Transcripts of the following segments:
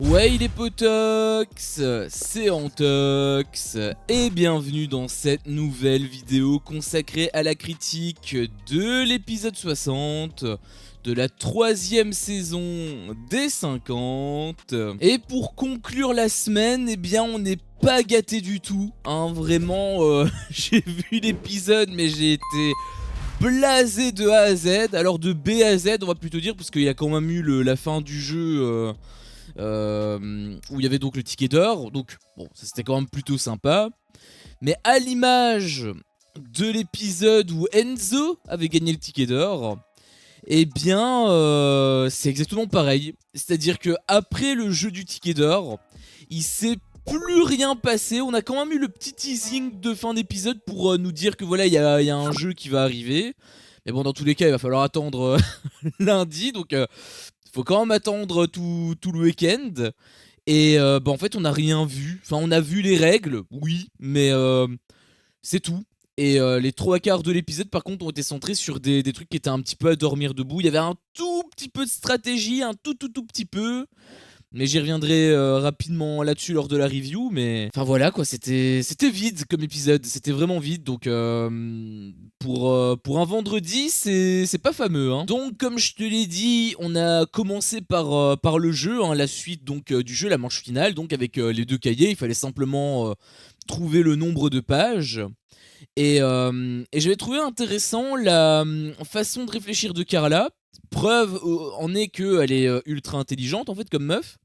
Ouais les potox, c'est Antox et bienvenue dans cette nouvelle vidéo consacrée à la critique de l'épisode 60 de la 3e saison des 50. Et pour conclure la semaine, eh bien on n'est pas gâté du tout, hein, vraiment j'ai vu l'épisode mais j'ai été blasé de A à Z, alors de B à Z on va plutôt dire parce qu'il y a quand même eu la fin du jeu où il y avait donc le ticket d'or, donc bon ça c'était quand même plutôt sympa. Mais à l'image de l'épisode où Enzo avait gagné le ticket d'or, eh bien c'est exactement pareil. C'est-à-dire que après le jeu du ticket d'or, il s'est plus rien passé. On a quand même eu le petit teasing de fin d'épisode pour nous dire que voilà il y a un jeu qui va arriver. Mais bon dans tous les cas il va falloir attendre lundi, donc faut quand même attendre tout le week-end. Et bah en fait on n'a rien vu. Enfin on a vu les règles, oui, mais c'est tout. Et les 3 quarts de l'épisode par contre ont été centrés sur des trucs qui étaient un petit peu à dormir debout. Il y avait un tout petit peu de stratégie, un tout petit peu. Mais j'y reviendrai rapidement là-dessus lors de la review. Mais enfin voilà quoi, c'était vide comme épisode. C'était vraiment vide. Donc pour un vendredi, c'est pas fameux, hein. Donc comme je te l'ai dit, on a commencé par le jeu, hein, la suite donc du jeu, la manche finale. Donc avec les 2 cahiers, il fallait simplement trouver le nombre de pages. Et j'avais trouvé intéressant la façon de réfléchir de Carla. Preuve en est qu'elle est ultra intelligente en fait comme meuf.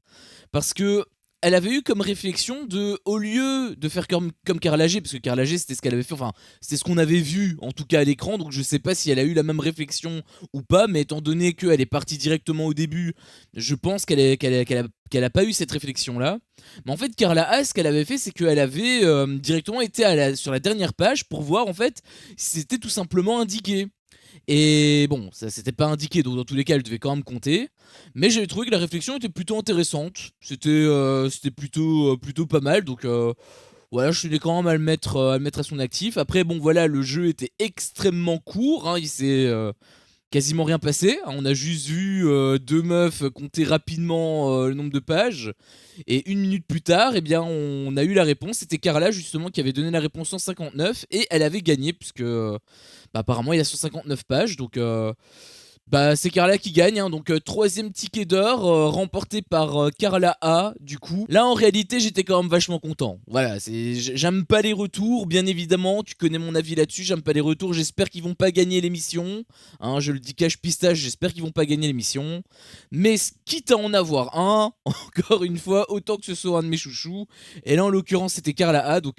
Parce que elle avait eu comme réflexion de, au lieu de faire comme Carla G, parce que Carla G c'était ce qu'elle avait fait, enfin c'était ce qu'on avait vu en tout cas à l'écran, donc je sais pas si elle a eu la même réflexion ou pas, mais étant donné qu'elle est partie directement au début, je pense qu'elle a pas eu cette réflexion là. Mais en fait Carla A, ce qu'elle avait fait, c'est qu'elle avait directement été sur la dernière page pour voir en fait si c'était tout simplement indiqué. Et bon, ça c'était pas indiqué, donc dans tous les cas elle devait quand même compter. Mais j'avais trouvé que la réflexion était plutôt intéressante. C'était plutôt pas mal, donc voilà, je tenais quand même à le mettre à son actif. Après bon voilà, le jeu était extrêmement court, hein, il s'est quasiment rien passé. On a juste vu 2 meufs compter rapidement le nombre de pages. Et 1 minute plus tard, eh bien, on a eu la réponse. C'était Carla justement qui avait donné la réponse 159 et elle avait gagné puisque bah, apparemment il y a 159 pages. Donc bah, c'est Carla qui gagne, hein. Donc 3e ticket d'or remporté par Carla A. Du coup, là en réalité j'étais quand même vachement content. Voilà, j'aime pas les retours, bien évidemment. Tu connais mon avis là-dessus. J'aime pas les retours. J'espère qu'ils vont pas gagner l'émission. Hein, je le dis cache pistache. J'espère qu'ils vont pas gagner l'émission. Mais quitte à en avoir un, encore une fois, autant que ce soit un de mes chouchous. Et là en l'occurrence c'était Carla A. Donc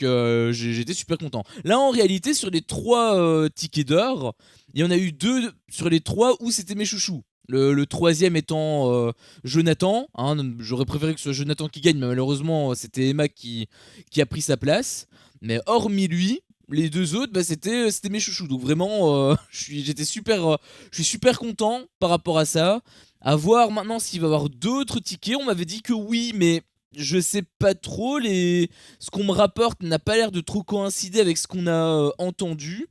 j'étais super content. Là en réalité sur les 3 tickets d'or, il y en a eu 2 sur les 3 où c'était mes chouchous. Le 3e étant Jonathan, hein, j'aurais préféré que ce soit Jonathan qui gagne, mais malheureusement c'était Emma qui a pris sa place. Mais hormis lui, les 2 autres, bah, c'était mes chouchous. Donc vraiment, je suis super content par rapport à ça. À voir maintenant s'il va y avoir d'autres tickets. On m'avait dit que oui, mais je sais pas trop. Ce qu'on me rapporte n'a pas l'air de trop coïncider avec ce qu'on a entendu.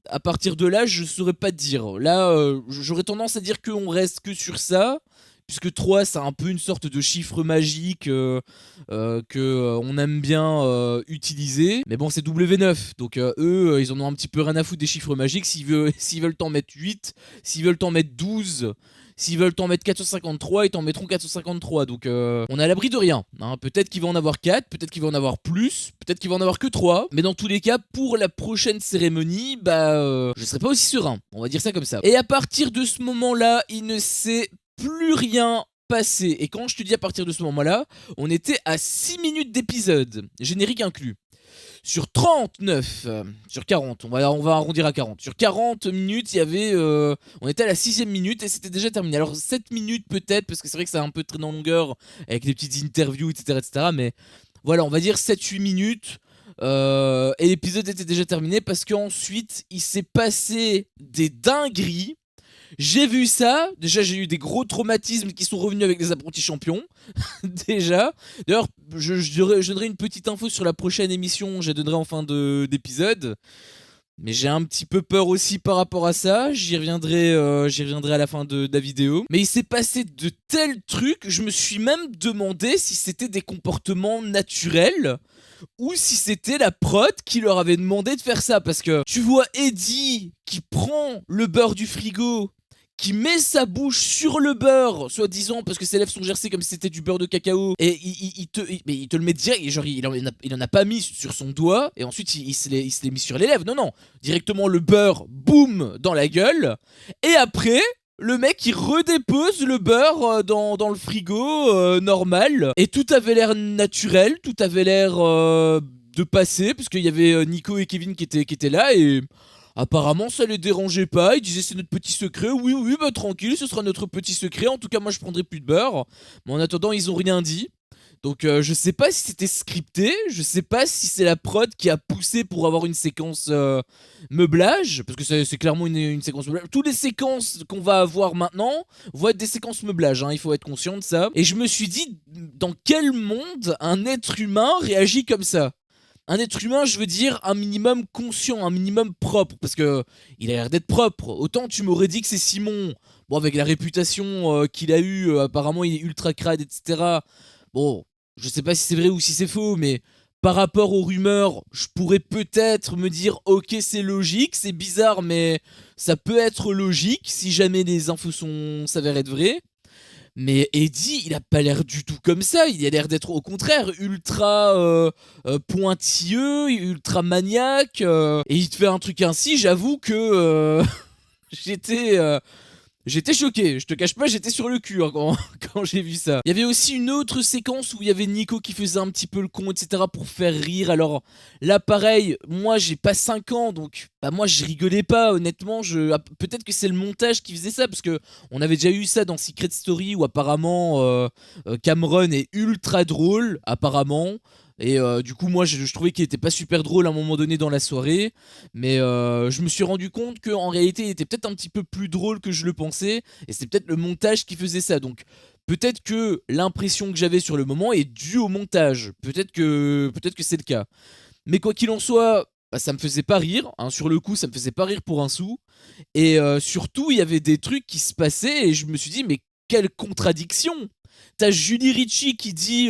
À partir de là, je saurais pas te dire. Là, j'aurais tendance à dire qu'on reste que sur ça, puisque 3 c'est un peu une sorte de chiffre magique que on aime bien utiliser. Mais bon, c'est W9, donc eux, ils en ont un petit peu rien à foutre des chiffres magiques. S'ils veulent t'en mettre 8, s'ils veulent t'en mettre 12, s'ils veulent t'en mettre 453, ils t'en mettront 453. Donc on est à l'abri de rien, hein. Peut-être qu'il va en avoir 4, peut-être qu'il va en avoir plus, peut-être qu'il va en avoir que 3. Mais dans tous les cas, pour la prochaine cérémonie, bah je serai pas aussi serein. On va dire ça comme ça. Et à partir de ce moment-là, il ne s'est plus rien passé. Et quand je te dis à partir de ce moment-là, on était à 6 minutes d'épisode, générique inclus. Sur 39, sur 40, on va arrondir à 40. Sur 40 minutes, il y avait, on était à la 6ème minute et c'était déjà terminé. Alors 7 minutes peut-être, parce que c'est vrai que ça a un peu traîné en longueur avec des petites interviews, etc. Mais voilà, on va dire 7-8 minutes. Et l'épisode était déjà terminé parce qu'ensuite, il s'est passé des dingueries. J'ai vu ça, déjà j'ai eu des gros traumatismes qui sont revenus avec les apprentis champions, déjà. D'ailleurs, je donnerai une petite info sur la prochaine émission, je la donnerai en fin d'épisode. Mais j'ai un petit peu peur aussi par rapport à ça, j'y reviendrai à la fin de la vidéo. Mais il s'est passé de tels trucs, je me suis même demandé si c'était des comportements naturels ou si c'était la prod qui leur avait demandé de faire ça. Parce que tu vois Eddie qui prend le beurre du frigo, qui met sa bouche sur le beurre, soi-disant, parce que ses lèvres sont gercées comme si c'était du beurre de cacao, et mais il te le met direct, genre il en a pas mis sur son doigt, et ensuite il se l'est mis sur les lèvres, non, directement le beurre, boum, dans la gueule, et après, le mec il redépose le beurre dans le frigo normal, et tout avait l'air naturel, tout avait l'air de passer, parce qu'il y avait Nico et Kevin qui étaient là, et apparemment ça les dérangeait pas, ils disaient c'est notre petit secret, oui, bah tranquille, ce sera notre petit secret, en tout cas moi je prendrai plus de beurre, mais en attendant ils ont rien dit. Donc je sais pas si c'était scripté, je sais pas si c'est la prod qui a poussé pour avoir une séquence meublage, parce que c'est clairement une séquence meublage. Toutes les séquences qu'on va avoir maintenant vont être des séquences meublage, hein, il faut être conscient de ça. Et je me suis dit, dans quel monde un être humain réagit comme ça? Un être humain, je veux dire, un minimum conscient, un minimum propre, parce que il a l'air d'être propre. Autant tu m'aurais dit que c'est Simon, bon, avec la réputation qu'il a eue, apparemment il est ultra crade, etc. Bon, je sais pas si c'est vrai ou si c'est faux, mais par rapport aux rumeurs, je pourrais peut-être me dire, ok, c'est logique, c'est bizarre, mais ça peut être logique si jamais les infos s'avèrent être vraies. Mais Eddie, il a pas l'air du tout comme ça. Il a l'air d'être au contraire ultra pointilleux, ultra maniaque. Et il te fait un truc ainsi, j'avoue que j'étais j'étais choqué, je te cache pas, j'étais sur le cul hein, quand j'ai vu ça. Il y avait aussi une autre séquence où il y avait Nico qui faisait un petit peu le con, etc. pour faire rire. Alors là, pareil, moi j'ai pas 5 ans, donc bah, moi je rigolais pas, honnêtement. Peut-être que c'est le montage qui faisait ça, parce que on avait déjà eu ça dans Secret Story où apparemment Cameron est ultra drôle, apparemment. Et du coup moi je trouvais qu'il était pas super drôle à un moment donné dans la soirée. Mais je me suis rendu compte qu'en réalité il était peut-être un petit peu plus drôle que je le pensais. Et c'est peut-être le montage qui faisait ça. Donc peut-être que l'impression que j'avais sur le moment est due au montage. Peut-être que c'est le cas. Mais quoi qu'il en soit, bah, ça me faisait pas rire. Hein. Sur le coup ça me faisait pas rire pour un sou. Et surtout il y avait des trucs qui se passaient. Et je me suis dit mais quelle contradiction! T'as Julie Ritchie qui dit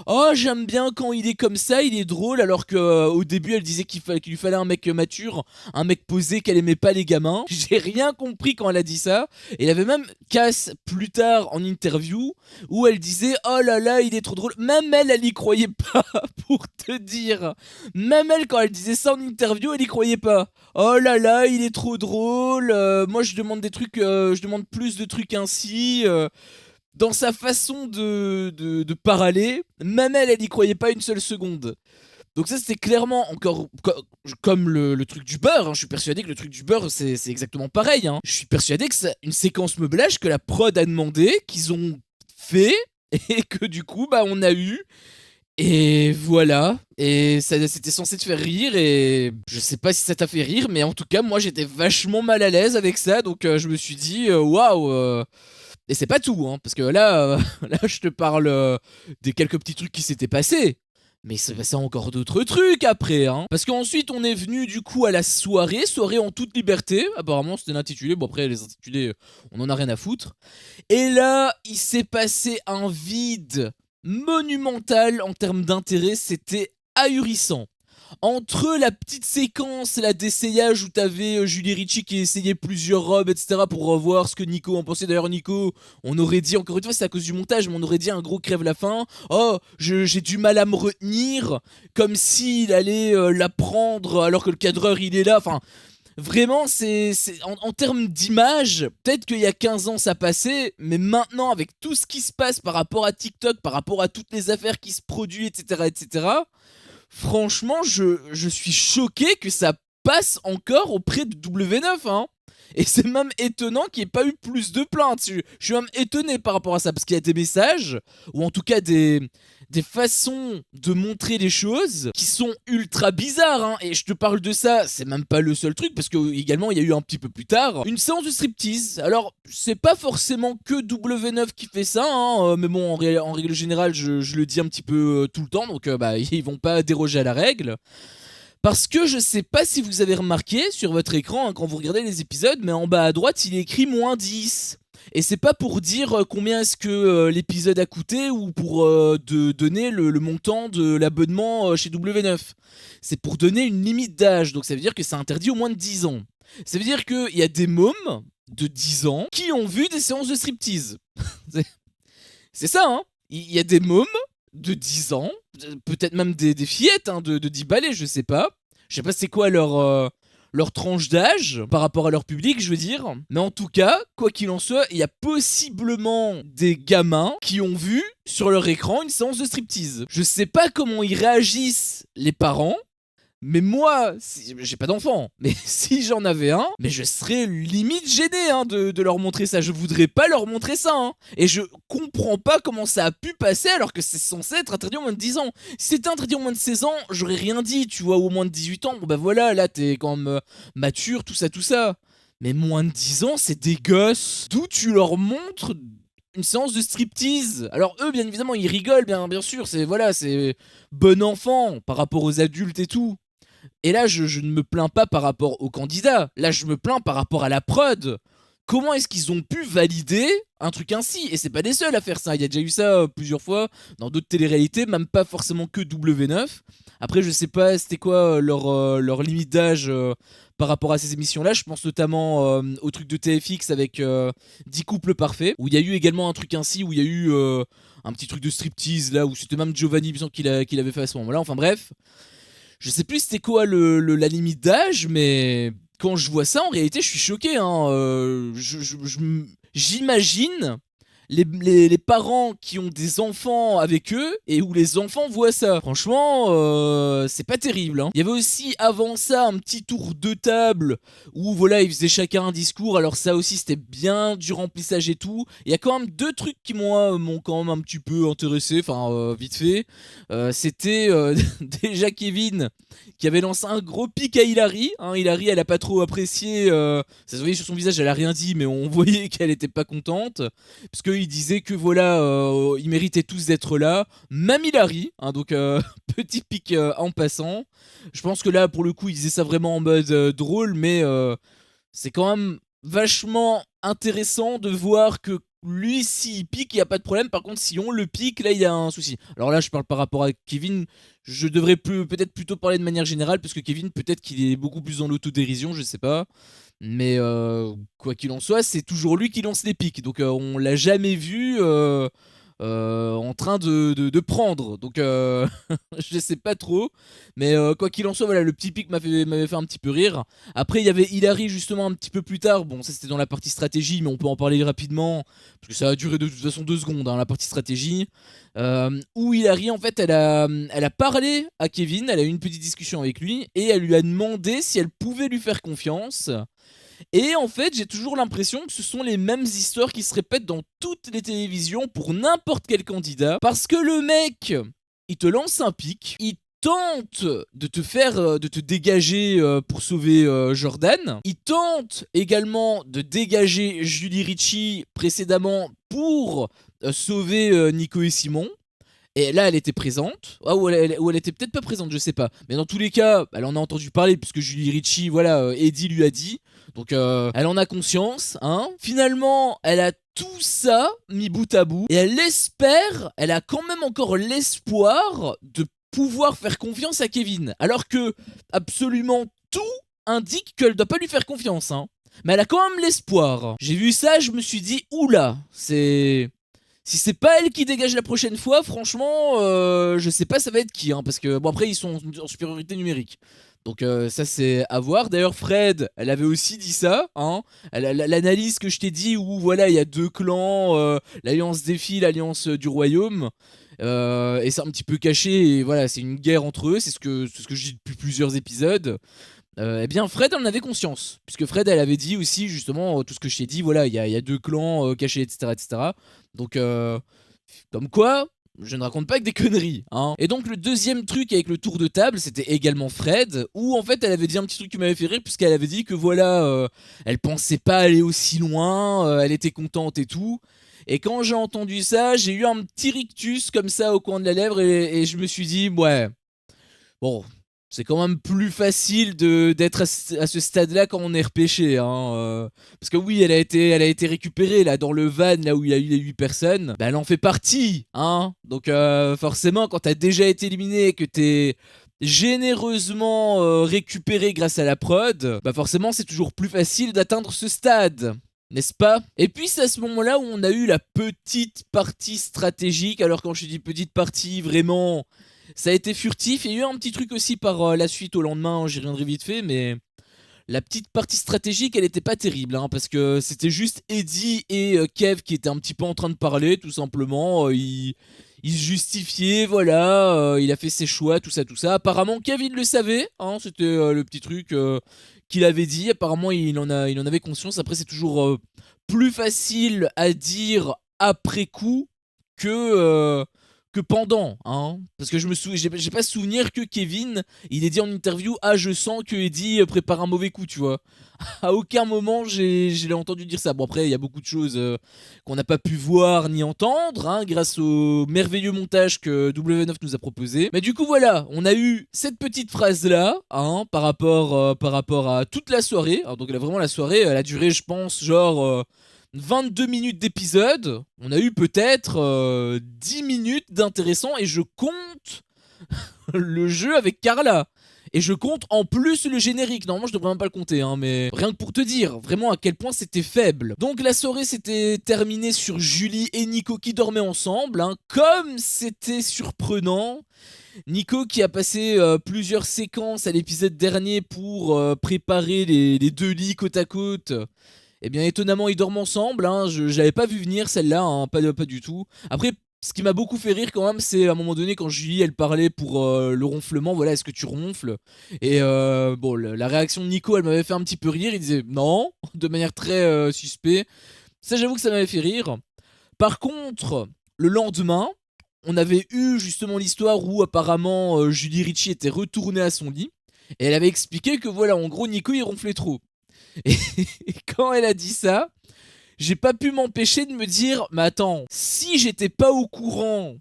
oh j'aime bien quand il est comme ça, il est drôle, alors que au début elle disait qu'il lui fallait un mec mature, un mec posé, qu'elle aimait pas les gamins. J'ai rien compris quand elle a dit ça. Et il y avait même Cass plus tard en interview où elle disait oh là là il est trop drôle. Même elle y croyait pas pour te dire. Même elle quand elle disait ça en interview elle y croyait pas. Oh là là il est trop drôle. Moi je demande des trucs, je demande plus de trucs ainsi. Dans sa façon de parler, même elle y croyait pas une seule seconde. Donc ça c'était clairement encore comme le truc du beurre, hein. Je suis persuadé que le truc du beurre c'est exactement pareil, hein. Je suis persuadé que c'est une séquence meublage que la prod a demandé, qu'ils ont fait, et que du coup bah on a eu. Et voilà, et ça c'était censé te faire rire, et je sais pas si ça t'a fait rire, mais en tout cas moi j'étais vachement mal à l'aise avec ça, donc je me suis dit waouh. Et c'est pas tout, hein, parce que là, là je te parle des quelques petits trucs qui s'étaient passés. Mais il s'est passé encore d'autres trucs après, hein. Parce qu'ensuite, on est venu du coup à la soirée en toute liberté. Apparemment, c'était l'intitulé. Bon, après, les intitulés, on en a rien à foutre. Et là, il s'est passé un vide monumental en termes d'intérêt. C'était ahurissant. Entre la petite séquence, la d'essayage où t'avais Julie Ritchie qui essayait plusieurs robes, etc. pour revoir ce que Nico en pensait. D'ailleurs, Nico, on aurait dit, encore une fois, c'est à cause du montage, mais on aurait dit un gros crève la fin. Oh, j'ai du mal à me retenir, comme s'il allait la prendre alors que le cadreur il est là. Enfin, vraiment, en termes d'image, peut-être qu'il y a 15 ans ça passait, mais maintenant, avec tout ce qui se passe par rapport à TikTok, par rapport à toutes les affaires qui se produisent, etc., etc., franchement, je suis choqué que ça passe encore auprès de W9, hein. Et c'est même étonnant qu'il n'y ait pas eu plus de plaintes. Je suis même étonné par rapport à ça, parce qu'il y a des messages, ou en tout cas des façons de montrer les choses qui sont ultra bizarres, hein. Et je te parle de ça, c'est même pas le seul truc, parce que également il y a eu un petit peu plus tard une séance de striptease. Alors c'est pas forcément que W9 qui fait ça, hein, mais bon en règle générale je le dis un petit peu tout le temps, donc bah ils vont pas déroger à la règle. Parce que je sais pas si vous avez remarqué sur votre écran quand vous regardez les épisodes, mais en bas à droite il est écrit -10. Et c'est pas pour dire combien est-ce que l'épisode a coûté ou pour donner le montant de l'abonnement chez W9. C'est pour donner une limite d'âge, donc ça veut dire que c'est interdit au moins de 10 ans. Ça veut dire qu'il y a des mômes de 10 ans qui ont vu des séances de striptease. C'est ça, hein. Il y a des mômes de 10 ans, peut-être même des fillettes de 10 balais, je sais pas. Je sais pas c'est quoi leur tranche d'âge par rapport à leur public, je veux dire. Mais en tout cas, quoi qu'il en soit, il y a possiblement des gamins qui ont vu sur leur écran une séance de striptease. Je sais pas comment ils réagissent les parents, mais moi, j'ai pas d'enfant, mais si j'en avais un, mais je serais limite gêné de leur montrer ça. Je voudrais pas leur montrer ça. Et je comprends pas comment ça a pu passer alors que c'est censé être interdit au moins de 10 ans. Si c'était interdit au moins de 16 ans, j'aurais rien dit, tu vois, au moins de 18 ans. Bon bah voilà, là t'es quand même mature, tout ça, tout ça. Mais moins de 10 ans, c'est des gosses. D'où tu leur montres une séance de striptease. Alors eux, bien évidemment, ils rigolent, bien sûr, c'est bon enfant par rapport aux adultes et tout. Et là, je ne me plains pas par rapport aux candidats. Là, je me plains par rapport à la prod. Comment est-ce qu'ils ont pu valider un truc ainsi? Et c'est pas les seuls à faire ça. Il y a déjà eu ça plusieurs fois dans d'autres téléréalités, même pas forcément que W9. Après, je sais pas c'était quoi leur limite d'âge par rapport à ces émissions-là. Je pense notamment au truc de TFX avec 10 couples parfaits, où il y a eu également un truc ainsi, où il y a eu un petit truc de striptease là, où c'était même Giovanni qui l'avait fait à ce moment-là. Enfin bref. Je sais plus c'était quoi la limite d'âge, mais quand je vois ça, en réalité, je suis choqué. J'imagine les parents qui ont des enfants avec eux et où les enfants voient ça. Franchement, c'est pas terrible. Il y avait aussi avant ça un petit tour de table où voilà, ils faisaient chacun un discours. Alors ça aussi, c'était bien du remplissage et tout. Il y a quand même deux trucs qui m'ont quand même un petit peu intéressé, enfin vite fait. C'était déjà Kevin qui avait lancé un gros pic à Hilary. Hilary, elle a pas trop apprécié. Ça se voyait sur son visage, elle a rien dit, mais on voyait qu'elle était pas contente. Parce qu'il disait que voilà, ils méritaient tous d'être là. Même Hilary, donc petit pic en passant. Je pense que là, pour le coup, il disait ça vraiment en mode drôle, mais c'est quand même vachement intéressant de voir que lui, s'il pique, il n'y a pas de problème. Par contre, si on le pique, là, il y a un souci. Alors là, je parle par rapport à Kevin. Je devrais peut-être plutôt parler de manière générale, parce que Kevin, peut-être qu'il est beaucoup plus dans l'autodérision, je sais pas. Mais quoi qu'il en soit, c'est toujours lui qui lance les pics. Donc on l'a jamais vu en train de prendre. Donc je sais pas trop. Mais quoi qu'il en soit, voilà, le petit pic m'avait fait un petit peu rire. Après, il y avait Hilary justement un petit peu plus tard. Bon, ça c'était dans la partie stratégie, mais on peut en parler rapidement. Parce que ça a duré de toute façon 2 secondes, la partie stratégie. Où Hilary, en fait, elle a parlé à Kevin. Elle a eu une petite discussion avec lui. Et elle lui a demandé si elle pouvait lui faire confiance. Et en fait, j'ai toujours l'impression que ce sont les mêmes histoires qui se répètent dans toutes les télévisions pour n'importe quel candidat. Parce que le mec, il te lance un pic, il tente de te dégager pour sauver Jordan. Il tente également de dégager Julie Ritchie précédemment pour sauver Nico et Simon. Et là, elle était présente, ou elle était peut-être pas présente, je sais pas. Mais dans tous les cas, elle en a entendu parler puisque Julie Ritchie, voilà, Eddie lui a dit. Donc, elle en a conscience, Finalement, elle a tout ça mis bout à bout et elle a quand même encore l'espoir de pouvoir faire confiance à Kevin. Alors que absolument tout indique qu'elle doit pas lui faire confiance, Mais elle a quand même l'espoir. J'ai vu ça, je me suis dit, oula, si c'est pas elle qui dégage la prochaine fois, franchement, je sais pas ça va être qui, parce que bon après ils sont en supériorité numérique. Donc ça c'est à voir. D'ailleurs Fred, elle avait aussi dit ça, l'analyse que je t'ai dit où voilà il y a 2 clans, l'alliance des filles, l'alliance du royaume. Et c'est un petit peu caché et voilà c'est une guerre entre eux, c'est ce que je dis depuis plusieurs épisodes. Eh bien Fred elle en avait conscience, puisque Fred elle avait dit aussi justement tout ce que je t'ai dit, voilà il y a 2 clans cachés etc. Donc comme quoi je ne raconte pas que des conneries, Et donc le deuxième truc avec le tour de table, c'était également Fred, où en fait elle avait dit un petit truc qui m'avait fait rire, puisqu'elle avait dit que voilà, elle pensait pas aller aussi loin, elle était contente et tout. Et quand j'ai entendu ça, j'ai eu un petit rictus comme ça au coin de la lèvre et je me suis dit, ouais, bon, C'est quand même plus facile d'être à ce stade-là quand on est repêché, hein. Parce que oui, elle a été récupérée là dans le van là où il y a eu les 8 personnes. Bah, elle en fait partie, hein. Donc forcément, quand t'as déjà été éliminé et que t'es généreusement récupéré grâce à la prod, bah forcément c'est toujours plus facile d'atteindre ce stade. N'est-ce pas? Et puis c'est à ce moment-là où on a eu la petite partie stratégique. Alors quand je dis petite partie, vraiment, ça a été furtif. Il y a eu un petit truc aussi par la suite au lendemain, j'y reviendrai vite fait, mais la petite partie stratégique, elle était pas terrible, hein, parce que c'était juste Eddie et Kev qui étaient un petit peu en train de parler, tout simplement. Il se justifiait, voilà, il a fait ses choix, tout ça, tout ça. Apparemment, Kev, il le savait, hein, c'était le petit truc qu'il avait dit. Apparemment, il en avait conscience. Après, c'est toujours plus facile à dire après coup que, euh, que pendant, hein. Parce que j'ai pas souvenir que Kevin, il ait dit en interview, ah, je sens que Eddie prépare un mauvais coup, tu vois. À aucun moment je l'ai entendu dire ça. Bon, après, il y a beaucoup de choses qu'on n'a pas pu voir ni entendre, hein, grâce au merveilleux montage que W9 nous a proposé. Mais du coup, voilà, on a eu cette petite phrase-là, hein, par rapport à toute la soirée. Alors, donc là, vraiment, la soirée, elle a duré, je pense, genre 22 minutes d'épisode. On a eu peut-être 10 minutes d'intéressant et je compte le jeu avec Carla. Et je compte en plus le générique. Normalement, je devrais même pas le compter, hein, mais rien que pour te dire vraiment à quel point c'était faible. Donc la soirée s'était terminée sur Julie et Nico qui dormaient ensemble, hein, comme c'était surprenant. Nico qui a passé plusieurs séquences à l'épisode dernier pour préparer les deux lits côte à côte. Eh bien, étonnamment, ils dorment ensemble, hein. Je l'avais pas vu venir celle-là, hein, pas du tout. Après, ce qui m'a beaucoup fait rire quand même, c'est à un moment donné quand Julie elle parlait pour le ronflement, voilà, est-ce que tu ronfles? Et bon, la réaction de Nico, elle m'avait fait un petit peu rire, il disait non, de manière très suspect. Ça, j'avoue que ça m'avait fait rire. Par contre, le lendemain, on avait eu justement l'histoire où apparemment Julie Ritchie était retournée à son lit. Et elle avait expliqué que voilà, en gros, Nico il ronflait trop. Et quand elle a dit ça, j'ai pas pu m'empêcher de me dire, mais attends, si j'étais pas au courant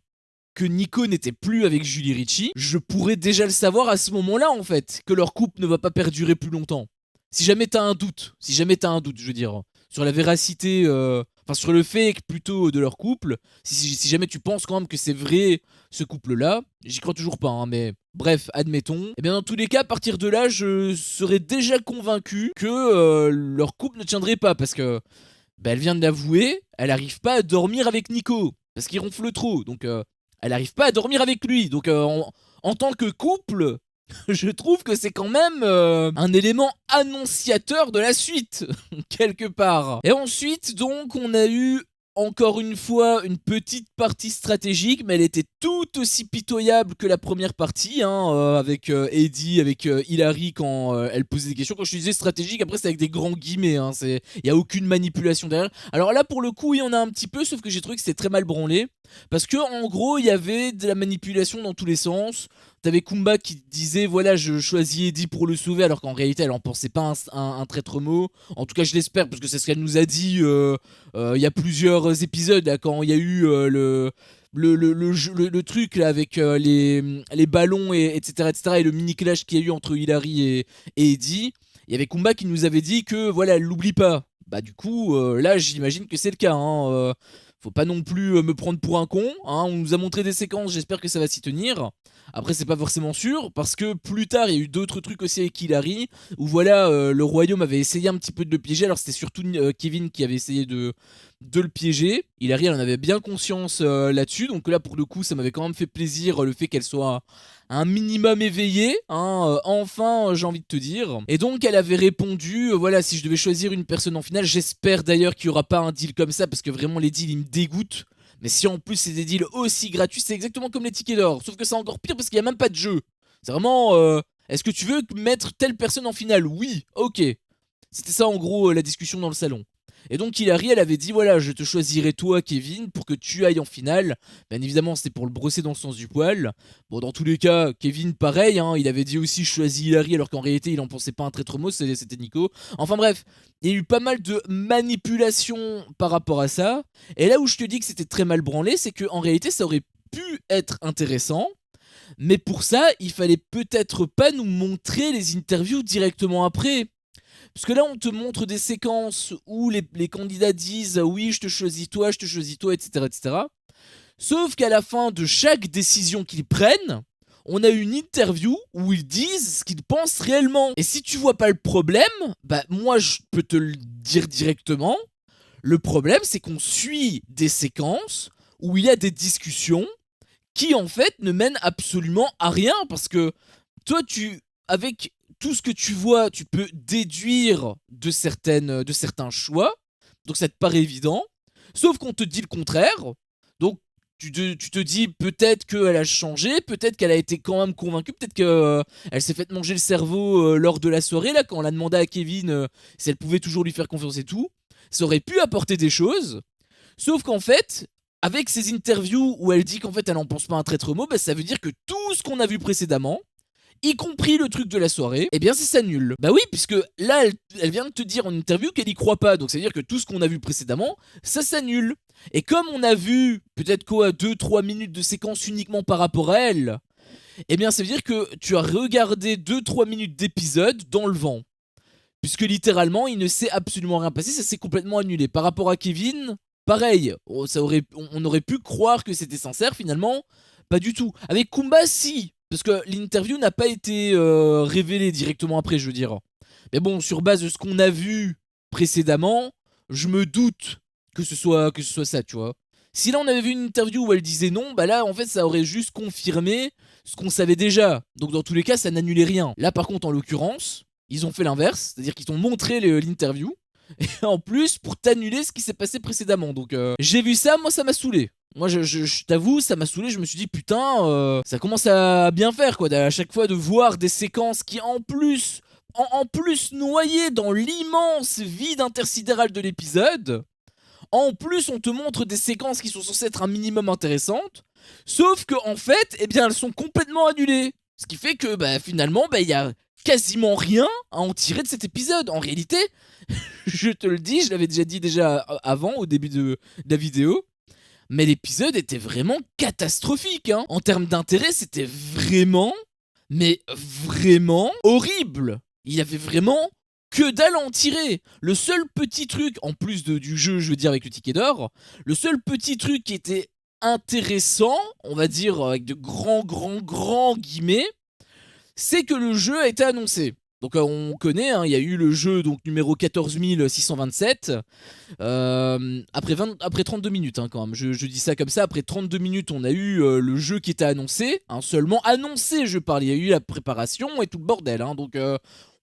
que Nico n'était plus avec Julie Ritchie, je pourrais déjà le savoir à ce moment-là en fait, que leur couple ne va pas perdurer plus longtemps. Si jamais t'as un doute, je veux dire, sur la véracité, enfin sur le fait plutôt de leur couple, si jamais tu penses quand même que c'est vrai ce couple-là, j'y crois toujours pas, hein, mais bref, admettons. Et bien dans tous les cas, à partir de là, je serais déjà convaincu que leur couple ne tiendrait pas, parce que bah, elle vient de l'avouer, elle arrive pas à dormir avec Nico, parce qu'il ronfle trop, donc elle arrive pas à dormir avec lui, donc en tant que couple, je trouve que c'est quand même un élément annonciateur de la suite, quelque part. Et ensuite, donc, on a eu encore une fois une petite partie stratégique, mais elle était tout aussi pitoyable que la première partie, hein, avec Eddie, avec Hilary quand elle posait des questions. Quand je disais stratégique, après c'est avec des grands guillemets, hein, il n'y a aucune manipulation derrière. Alors là, pour le coup, il y en a un petit peu, sauf que j'ai trouvé que c'était très mal branlé. Parce que en gros, il y avait de la manipulation dans tous les sens. T'avais Kumba qui disait voilà, je choisis Eddie pour le sauver, alors qu'en réalité elle en pensait pas un traître mot. En tout cas je l'espère, parce que c'est ce qu'elle nous a dit il y a plusieurs épisodes là, quand il y a eu le truc là avec les ballons et, etc., et le mini clash qu'il y a eu entre Hilary et Eddie. Il y avait Kumba qui nous avait dit que voilà, elle l'oublie pas. Bah du coup là j'imagine que c'est le cas, hein. Faut pas non plus me prendre pour un con, hein. On nous a montré des séquences, j'espère que ça va s'y tenir. Après c'est pas forcément sûr, parce que plus tard il y a eu d'autres trucs aussi avec Hilary, où voilà, le royaume avait essayé un petit peu de le piéger. Alors c'était surtout Kevin qui avait essayé de le piéger. Hilary elle en avait bien conscience là-dessus, donc là pour le coup ça m'avait quand même fait plaisir le fait qu'elle soit un minimum éveillée, hein, enfin j'ai envie de te dire. Et donc elle avait répondu, voilà, si je devais choisir une personne en finale, j'espère d'ailleurs qu'il n'y aura pas un deal comme ça, parce que vraiment les deals ils me dégoûtent. Mais si en plus c'est des deals aussi gratuits, c'est exactement comme les tickets d'or, sauf que c'est encore pire parce qu'il n'y a même pas de jeu. C'est vraiment, est-ce que tu veux mettre telle personne en finale? Oui, ok. C'était ça en gros la discussion dans le salon. Et donc Hilary elle avait dit voilà, je te choisirai toi Kevin pour que tu ailles en finale. Bien évidemment c'était pour le brosser dans le sens du poil. Bon dans tous les cas Kevin pareil, hein, il avait dit aussi je choisis Hilary, alors qu'en réalité il en pensait pas un traître mot, c'était Nico. Enfin bref, il y a eu pas mal de manipulations par rapport à ça. Et là où je te dis que c'était très mal branlé, c'est que en réalité ça aurait pu être intéressant, Mais pour ça, il fallait peut-être pas nous montrer les interviews directement après. Parce que là, on te montre des séquences où les candidats disent oui, je te choisis toi, etc., etc. Sauf qu'à la fin de chaque décision qu'ils prennent, on a une interview où ils disent ce qu'ils pensent réellement. Et si tu vois pas le problème, bah moi je peux te le dire directement. Le problème, c'est qu'on suit des séquences où il y a des discussions qui en fait ne mènent absolument à rien, parce que toi, avec tout ce que tu vois, tu peux déduire de certains choix, donc ça te paraît évident, sauf qu'on te dit le contraire, donc tu te dis peut-être qu'elle a changé, peut-être qu'elle a été quand même convaincue, peut-être qu'elle s'est fait manger le cerveau lors de la soirée, là, quand on a demandé à Kevin si elle pouvait toujours lui faire confiance et tout, ça aurait pu apporter des choses, sauf qu'en fait, avec ces interviews où elle dit qu'en fait elle en pense pas un traître mot, bah, ça veut dire que tout ce qu'on a vu précédemment, y compris le truc de la soirée, eh bien ça s'annule. Bah oui, puisque là, elle vient de te dire en interview qu'elle y croit pas, donc ça veut dire que tout ce qu'on a vu précédemment, ça s'annule. Et comme on a vu peut-être quoi, 2-3 minutes de séquence uniquement par rapport à elle, eh bien ça veut dire que tu as regardé 2-3 minutes d'épisode dans le vent. Puisque littéralement, il ne s'est absolument rien passé, ça s'est complètement annulé. Par rapport à Kevin, pareil, on aurait pu croire que c'était sincère, finalement, pas du tout. Avec Kumba, si, parce que l'interview n'a pas été révélée directement après, je veux dire. Mais bon, sur base de ce qu'on a vu précédemment, je me doute que ce soit ça, tu vois. Si là on avait vu une interview où elle disait non, bah là en fait ça aurait juste confirmé ce qu'on savait déjà. Donc dans tous les cas ça n'annulait rien. Là par contre en l'occurrence, ils ont fait l'inverse, c'est-à-dire qu'ils t'ont montré l'interview, et en plus pour t'annuler ce qui s'est passé précédemment. Donc j'ai vu ça, moi ça m'a saoulé. Moi je t'avoue, ça m'a saoulé, je me suis dit putain, ça commence à bien faire quoi, à chaque fois de voir des séquences qui en plus noyées dans l'immense vide intersidéral de l'épisode. En plus, on te montre des séquences qui sont censées être un minimum intéressantes, sauf que en fait, eh bien, elles sont complètement annulées. Ce qui fait que bah, finalement, bah, y a quasiment rien à en tirer de cet épisode. En réalité, je te le dis, je l'avais déjà dit avant, au début de la vidéo, mais l'épisode était vraiment catastrophique. Hein. En termes d'intérêt, c'était vraiment, mais vraiment horrible. Il y avait vraiment que dalle à en tirer. Le seul petit truc, en plus du jeu, je veux dire, avec le ticket d'or, le seul petit truc qui était intéressant, on va dire avec de grands guillemets, c'est que le jeu a été annoncé. Donc on connaît, hein, il y a eu le jeu donc numéro 14627, après 32 minutes hein, quand même, je dis ça comme ça, après 32 minutes on a eu le jeu qui était annoncé, hein, seulement annoncé je parle, il y a eu la préparation et tout le bordel, hein, donc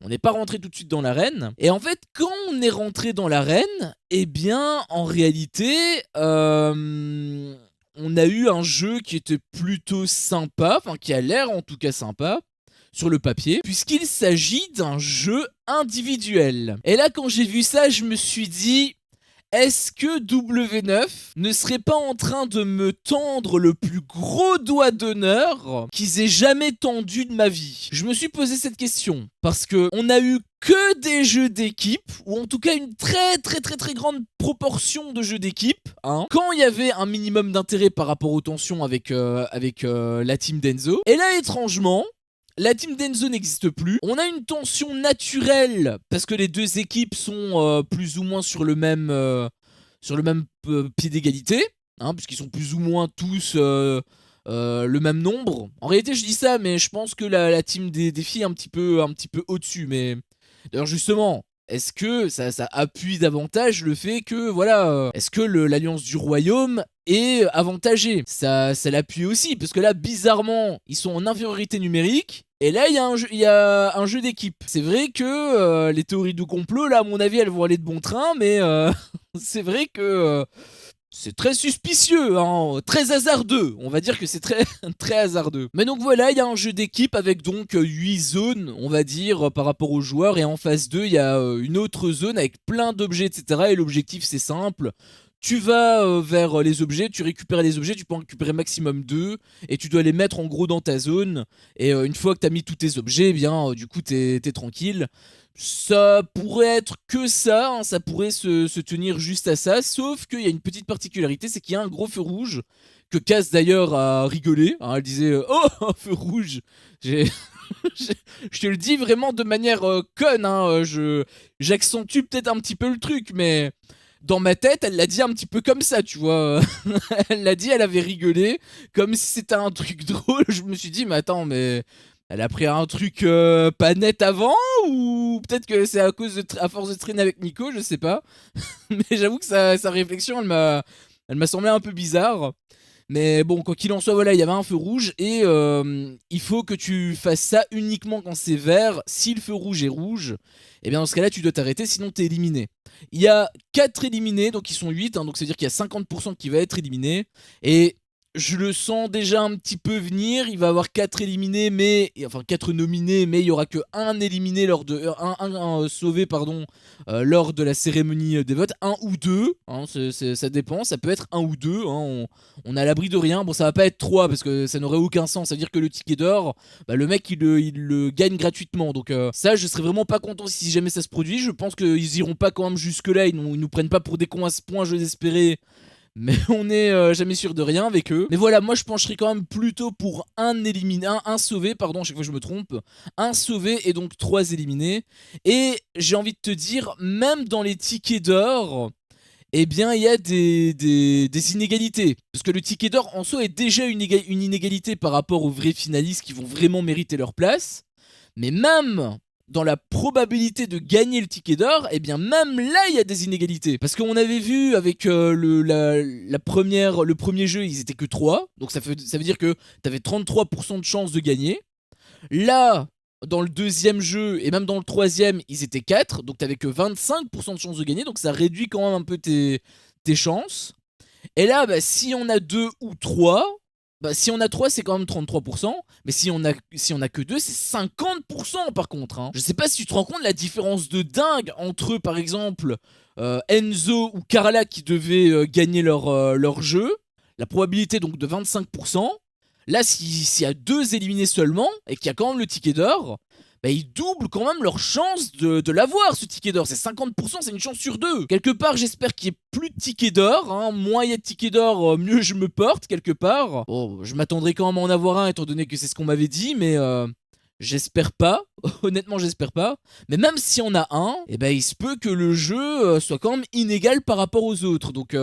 on n'est pas rentré tout de suite dans l'arène. Et en fait quand on est rentré dans l'arène, eh bien en réalité on a eu un jeu qui était plutôt sympa, enfin qui a l'air en tout cas sympa, sur le papier, puisqu'il s'agit d'un jeu individuel. Et là, quand j'ai vu ça, je me suis dit, est-ce que W9 ne serait pas en train de me tendre le plus gros doigt d'honneur qu'ils aient jamais tendu de ma vie? Je me suis posé cette question, parce que on a eu que des jeux d'équipe, ou en tout cas une très grande proportion de jeux d'équipe, hein, quand il y avait un minimum d'intérêt par rapport aux tensions avec la team Denso. Et là, étrangement, la team Denso n'existe plus. On a une tension naturelle parce que les deux équipes sont plus ou moins sur le même pied d'égalité, hein, puisqu'ils sont plus ou moins tous le même nombre. En réalité, je dis ça, mais je pense que la team des filles est un petit peu au-dessus. Mais d'ailleurs, justement, est-ce que ça appuie davantage le fait que, voilà, est-ce que l'Alliance du Royaume est avantagée? Ça l'appuie aussi, parce que là, bizarrement, ils sont en infériorité numérique, et là, il y a un jeu d'équipe. C'est vrai que les théories du complot, là, à mon avis, elles vont aller de bon train, mais c'est vrai que c'est très suspicieux, hein, très hasardeux. On va dire que c'est très hasardeux. Mais donc voilà, il y a un jeu d'équipe avec donc 8 zones, on va dire, par rapport aux joueurs. Et en phase 2, il y a une autre zone avec plein d'objets, etc. Et l'objectif, c'est simple. Tu vas vers les objets, tu récupères les objets, tu peux en récupérer maximum 2, et tu dois les mettre en gros dans ta zone. Et une fois que tu as mis tous tes objets, eh bien, du coup, t'es tranquille. Ça pourrait être que ça, hein, ça pourrait se tenir juste à ça, sauf qu'il y a une petite particularité, c'est qu'il y a un gros feu rouge que Cass d'ailleurs a rigolé, hein, elle disait oh, un feu rouge. J'ai je te le dis vraiment de manière conne, hein, j'accentue peut-être un petit peu le truc, mais dans ma tête, elle l'a dit un petit peu comme ça, tu vois. Elle l'a dit, elle avait rigolé, comme si c'était un truc drôle. Je me suis dit, mais attends, mais elle a pris un truc pas net avant, ou peut-être que c'est à force de traîner avec Nico, je sais pas. Mais j'avoue que sa réflexion, elle m'a semblé un peu bizarre. Mais bon, quoi qu'il en soit, voilà, il y avait un feu rouge et il faut que tu fasses ça uniquement quand c'est vert. Si le feu rouge est rouge, et bien dans ce cas-là, tu dois t'arrêter, sinon t'es éliminé. Il y a 4 éliminés, donc ils sont 8, hein, donc c'est-à-dire qu'il y a 50% qui va être éliminé. Et je le sens déjà un petit peu venir, il va y avoir 4 éliminés, enfin 4 nominés, mais il y aura que un éliminé lors de un sauvé pardon lors de la cérémonie des votes, un ou deux, hein, ça dépend, ça peut être un ou deux, hein, on est à l'abri de rien. Bon, ça va pas être 3 parce que ça n'aurait aucun sens, ça veut dire que le ticket d'or, bah, le mec il le gagne gratuitement, donc ça je serais vraiment pas content si jamais ça se produit. Je pense qu'ils iront pas quand même jusque là, ils nous prennent pas pour des cons à ce point, je l'espérais. Mais on n'est jamais sûr de rien avec eux. Mais voilà, moi je pencherais quand même plutôt pour un sauvé, pardon, à chaque fois je me trompe. Un sauvé et donc 3 éliminés. Et j'ai envie de te dire, même dans les tickets d'or, eh bien il y a des inégalités. Parce que le ticket d'or en soi est déjà une inégalité par rapport aux vrais finalistes qui vont vraiment mériter leur place. Mais même dans la probabilité de gagner le ticket d'or, eh bien même là il y a des inégalités. Parce qu'on avait vu avec le premier jeu, ils étaient que 3. Donc ça veut dire que t'avais 33% de chance de gagner. Là, dans le deuxième jeu, et même dans le troisième, ils étaient 4. Donc t'avais que 25% de chance de gagner. Donc ça réduit quand même un peu tes chances. Et là, bah, si on a 2 ou 3... Bah, si on a 3, c'est quand même 33%. Mais si on a que 2, c'est 50% par contre, hein. Je sais pas si tu te rends compte la différence de dingue entre, par exemple, Enzo ou Carla qui devaient gagner leur jeu. La probabilité donc de 25%. Là, s'il y a 2 éliminés seulement, et qu'il y a quand même le ticket d'or, bah, ils doublent quand même leur chance de l'avoir, ce ticket d'or. C'est 50%, c'est une chance sur 2. Quelque part, j'espère qu'il n'y ait plus de ticket d'or, hein. Moins il y a de ticket d'or, mieux je me porte, quelque part. Bon, je m'attendrais quand même à en avoir un, étant donné que c'est ce qu'on m'avait dit, mais j'espère pas. Honnêtement, j'espère pas. Mais même si on a un, eh ben, il se peut que le jeu soit quand même inégal par rapport aux autres. Donc,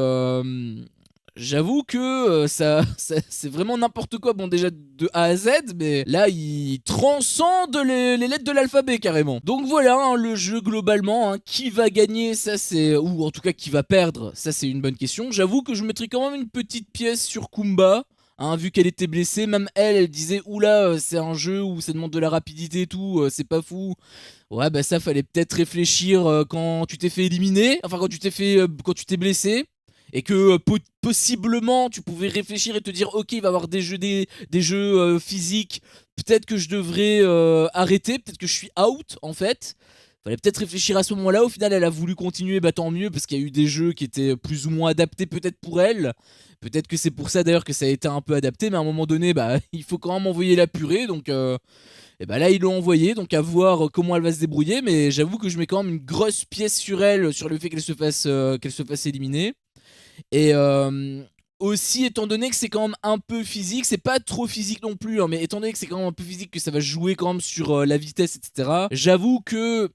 j'avoue que c'est vraiment n'importe quoi. Bon, déjà de A à Z, mais là, il transcende les lettres de l'alphabet carrément. Donc voilà, hein, le jeu globalement. Hein, qui va gagner, ça c'est... Ou en tout cas, qui va perdre, ça c'est une bonne question. J'avoue que je mettrais quand même une petite pièce sur Kumba. Hein, vu qu'elle était blessée, même elle disait oula, c'est un jeu où ça demande de la rapidité et tout, c'est pas fou. Ouais, bah ça fallait peut-être réfléchir quand tu t'es fait éliminer, enfin quand tu t'es blessé. Et que possiblement tu pouvais réfléchir et te dire ok, il va y avoir des jeux physiques, peut-être que je devrais arrêter, peut-être que je suis out en fait. Fallait peut-être réfléchir à ce moment-là. Au final elle a voulu continuer, bah tant mieux, parce qu'il y a eu des jeux qui étaient plus ou moins adaptés peut-être pour elle. Peut-être que c'est pour ça d'ailleurs que ça a été un peu adapté, mais à un moment donné bah il faut quand même envoyer la purée, donc et bah là ils l'ont envoyé, donc à voir comment elle va se débrouiller. Mais j'avoue que je mets quand même une grosse pièce sur elle, sur le fait qu'elle se fasse éliminer. Et aussi, étant donné que c'est quand même un peu physique, c'est pas trop physique non plus, hein, mais étant donné que c'est quand même un peu physique, que ça va jouer quand même sur la vitesse, etc. J'avoue que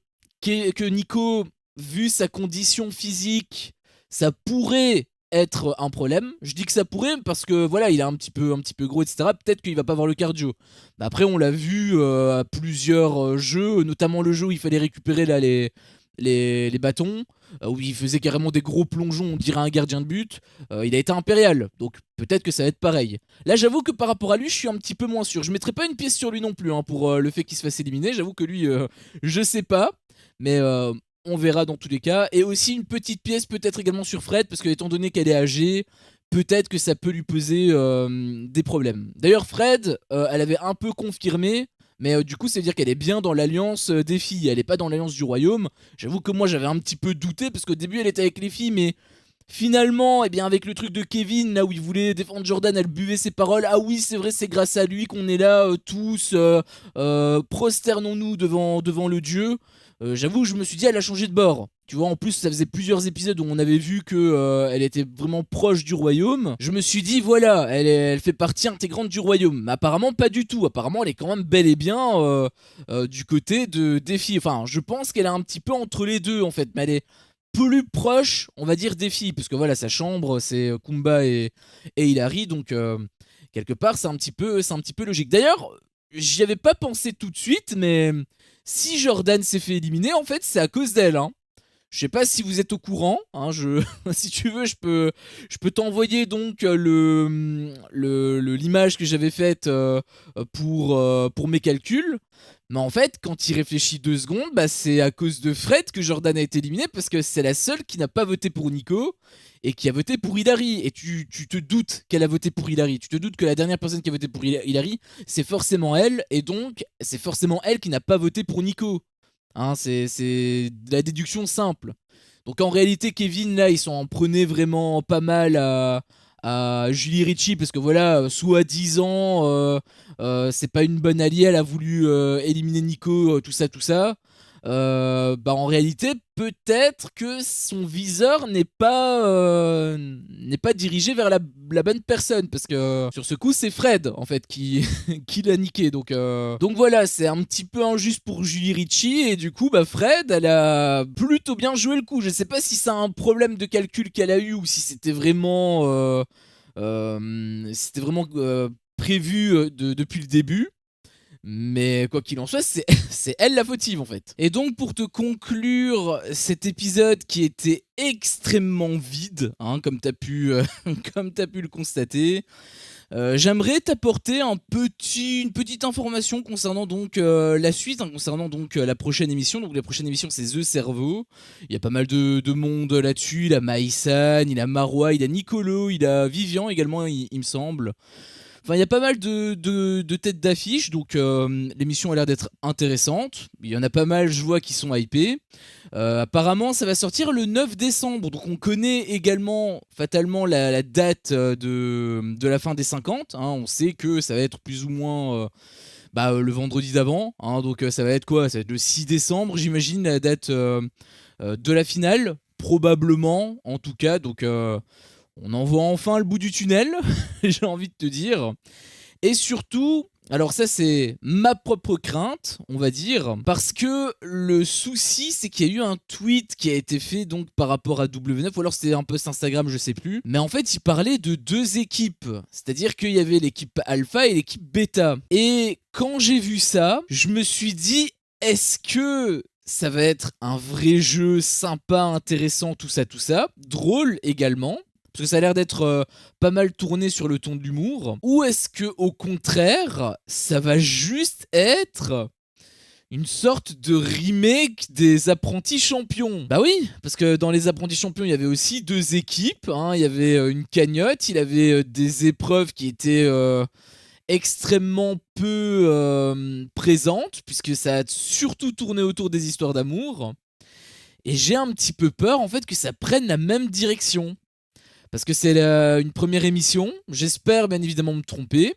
Nico, vu sa condition physique, ça pourrait être un problème. Je dis que ça pourrait parce que voilà, il est un petit peu gros, etc. Peut-être qu'il va pas avoir le cardio. Mais après, on l'a vu à plusieurs jeux, notamment le jeu où il fallait récupérer là les bâtons, où il faisait carrément des gros plongeons, on dirait un gardien de but. Il a été impérial, donc peut-être que ça va être pareil. Là, j'avoue que par rapport à lui, je suis un petit peu moins sûr. Je mettrai pas une pièce sur lui non plus, hein, pour le fait qu'il se fasse éliminer. J'avoue que lui, je sais pas, mais on verra dans tous les cas. Et aussi une petite pièce peut-être également sur Fred, parce que étant donné qu'elle est âgée, peut-être que ça peut lui poser des problèmes. D'ailleurs, Fred, elle avait un peu confirmé. Mais du coup, ça veut dire qu'elle est bien dans l'alliance des filles, elle est pas dans l'alliance du royaume. J'avoue que moi j'avais un petit peu douté, parce qu'au début elle était avec les filles, mais finalement, eh bien, avec le truc de Kevin, là où il voulait défendre Jordan, elle buvait ses paroles. Ah oui, c'est vrai, c'est grâce à lui qu'on est là tous, prosternons-nous devant le dieu. J'avoue, je me suis dit, elle a changé de bord. Tu vois, en plus, ça faisait plusieurs épisodes où on avait vu que elle était vraiment proche du royaume. Je me suis dit, voilà, elle fait partie intégrante du royaume. Mais apparemment, pas du tout. Apparemment, elle est quand même bel et bien du côté de Défi. Enfin, je pense qu'elle est un petit peu entre les deux, en fait. Mais elle est plus proche, on va dire, Défi. Parce que voilà, sa chambre, c'est Kumba et Hilary. Donc, quelque part, c'est un petit peu logique. D'ailleurs, j'y avais pas pensé tout de suite, mais si Jordan s'est fait éliminer, en fait, c'est à cause d'elle, hein. Je sais pas si vous êtes au courant, hein, si tu veux, je peux t'envoyer donc l'image que j'avais faite pour mes calculs. Mais en fait, quand il réfléchit 2 secondes, bah, c'est à cause de Fred que Jordan a été éliminé parce que c'est la seule qui n'a pas voté pour Nico et qui a voté pour Hilary. Et tu te doutes qu'elle a voté pour Hilary. Tu te doutes que la dernière personne qui a voté pour Hilary, c'est forcément elle. Et donc, c'est forcément elle qui n'a pas voté pour Nico. Hein, c'est de la déduction simple. Donc en réalité, Kevin, là, ils s'en prenaient vraiment pas mal à Julie Ritchie, parce que voilà, soi-disant, c'est pas une bonne alliée, elle a voulu éliminer Nico, tout ça, tout ça. Bah en réalité, peut-être que son viseur n'est pas dirigé vers la bonne personne, parce que sur ce coup, c'est Fred en fait qui, qui l'a niqué. Donc voilà, c'est un petit peu injuste pour Julie Ritchie, et du coup, bah Fred, elle a plutôt bien joué le coup. Je sais pas si c'est un problème de calcul qu'elle a eu ou si c'était vraiment, prévu depuis le début. Mais quoi qu'il en soit, c'est c'est elle la fautive en fait. Et donc pour te conclure cet épisode qui était extrêmement vide, hein, comme t'as pu, comme t'as pu le constater, j'aimerais t'apporter une petite information concernant donc la suite, hein, concernant donc la prochaine émission. Donc la prochaine émission, c'est The Cerveau. Il y a pas mal de monde là-dessus. Il a Maïsan, il a Marois, il a Nicolo, il a Vivian également, il me semble. Enfin, il y a pas mal de têtes d'affiche, donc l'émission a l'air d'être intéressante. Il y en a pas mal, je vois, qui sont hypés. Apparemment, ça va sortir le 9 décembre, donc on connaît également fatalement la date de la fin des 50. Hein. On sait que ça va être plus ou moins le vendredi d'avant. Hein. Donc ça va être quoi? Ça va être le 6 décembre, j'imagine, la date de la finale, probablement, en tout cas. Donc on en voit enfin le bout du tunnel, j'ai envie de te dire. Et surtout, alors ça c'est ma propre crainte, on va dire, parce que le souci c'est qu'il y a eu un tweet qui a été fait donc par rapport à W9, ou alors c'était un post Instagram, je sais plus. Mais en fait il parlait de 2 équipes, c'est-à-dire qu'il y avait l'équipe Alpha et l'équipe Beta. Et quand j'ai vu ça, je me suis dit, est-ce que ça va être un vrai jeu sympa, intéressant, tout ça, drôle également, parce que ça a l'air d'être pas mal tourné sur le ton de l'humour, ou est-ce que au contraire ça va juste être une sorte de remake des Apprentis Champions? Bah oui, parce que dans les Apprentis Champions il y avait aussi 2 équipes, hein. Il y avait une cagnotte, il y avait des épreuves qui étaient extrêmement peu présentes, puisque ça a surtout tourné autour des histoires d'amour, et j'ai un petit peu peur en fait que ça prenne la même direction. Parce que c'est une première émission, j'espère bien évidemment me tromper.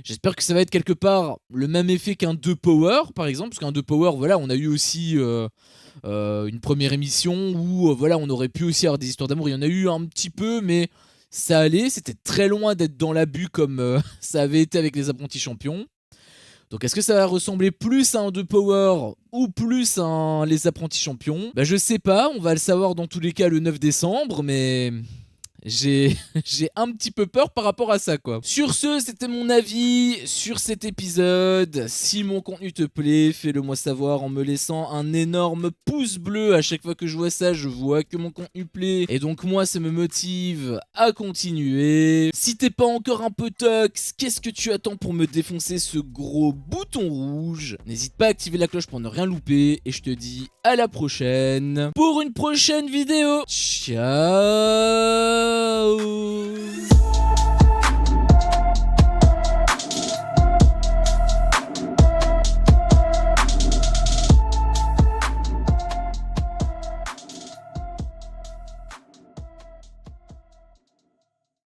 J'espère que ça va être quelque part le même effet qu'un 2 Power par exemple, parce qu'un 2 Power, voilà, on a eu aussi une première émission où voilà, on aurait pu aussi avoir des histoires d'amour. Il y en a eu un petit peu, mais ça allait, c'était très loin d'être dans l'abus comme ça avait été avec les Apprentis Champions. Donc est-ce que ça va ressembler plus à un 2 Power ou plus à les Apprentis Champions? Bah je sais pas, on va le savoir dans tous les cas le 9 décembre, mais j'ai un petit peu peur par rapport à ça, quoi. Sur ce, c'était mon avis sur cet épisode. Si mon contenu te plaît, fais-le moi savoir en me laissant un énorme pouce bleu. À chaque fois que je vois ça, je vois que mon contenu plaît, et donc moi ça me motive à continuer. Si t'es pas encore un peu tox, qu'est-ce que tu attends pour me défoncer ce gros bouton rouge? N'hésite pas à activer la cloche pour ne rien louper, et je te dis à la prochaine pour une prochaine vidéo. Ciao.